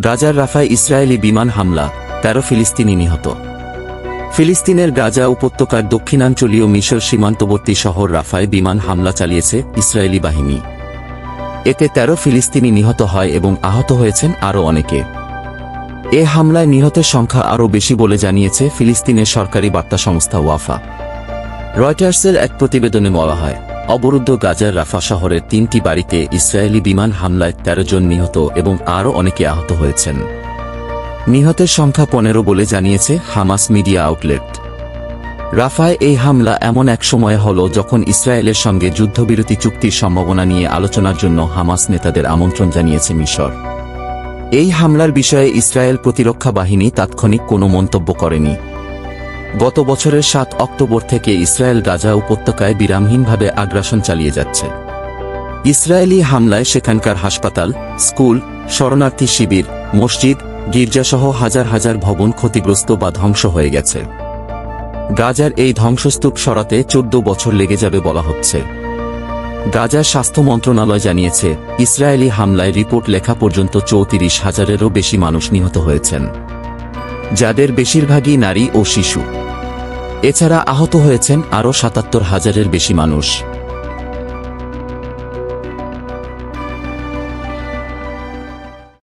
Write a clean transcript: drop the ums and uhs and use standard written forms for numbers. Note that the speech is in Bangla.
গাজার রাফায় ইসরায়েলি বিমান হামলা, ১৩ ফিলিস্তিনি নিহত। ফিলিস্তিনের গাজা উপত্যকার দক্ষিণাঞ্চলীয় মিশর সীমান্তবর্তী শহর রাফায় বিমান হামলা চালিয়েছে ইসরায়েলি বাহিনী। এতে ১৩ ফিলিস্তিনি নিহত হয় এবং আহত হয়েছেন আরও অনেকে। এ হামলায় নিহতের সংখ্যা আরও বেশি বলে জানিয়েছে ফিলিস্তিনের সরকারি বার্তা সংস্থা ওয়াফা। রয়টার্সের এক প্রতিবেদনে বলা হয়, অবরুদ্ধ গাজার রাফা শহরের ৩টি বাড়িতে ইসরায়েলি বিমান হামলায় ১৩ জন নিহত এবং আরও অনেকে আহত হয়েছেন। নিহতের সংখ্যা ১৫ বলে জানিয়েছে হামাস মিডিয়া আউটলেট। রাফায় এই হামলা এমন এক সময়ে হল যখন ইসরায়েলের সঙ্গে যুদ্ধবিরতি চুক্তির সম্ভাবনা নিয়ে আলোচনার জন্য হামাস নেতাদের আমন্ত্রণ জানিয়েছে মিশর। এই হামলার বিষয়ে ইসরায়েল প্রতিরক্ষা বাহিনী তাৎক্ষণিক কোনো মন্তব্য করেনি। গত বছরের ৭ অক্টোবর থেকে ইসরায়েল গাজা উপত্যকায় বিরামহীনভাবে আগ্রাসন চালিয়ে যাচ্ছে। ইসরায়েলি হামলায় সেখানকার হাসপাতাল, স্কুল, শরণার্থী শিবির, মসজিদ, গির্জাসহ হাজার হাজার ভবন ক্ষতিগ্রস্ত বা ধ্বংস হয়ে গেছে। গাজার এই ধ্বংসস্তূপ সরাতে ১৪ বছর লেগে যাবে বলা হচ্ছে। গাজার স্বাস্থ্য মন্ত্রণালয় জানিয়েছে, ইসরায়েলি হামলায় রিপোর্ট লেখা পর্যন্ত ৩৪,০০০-এরও বেশি মানুষ নিহত হয়েছেন, যাদের বেশিরভাগই নারী ও শিশু। এছাড়া আহত হয়েছেন আরও ৭৭,০০০-এর বেশি মানুষ।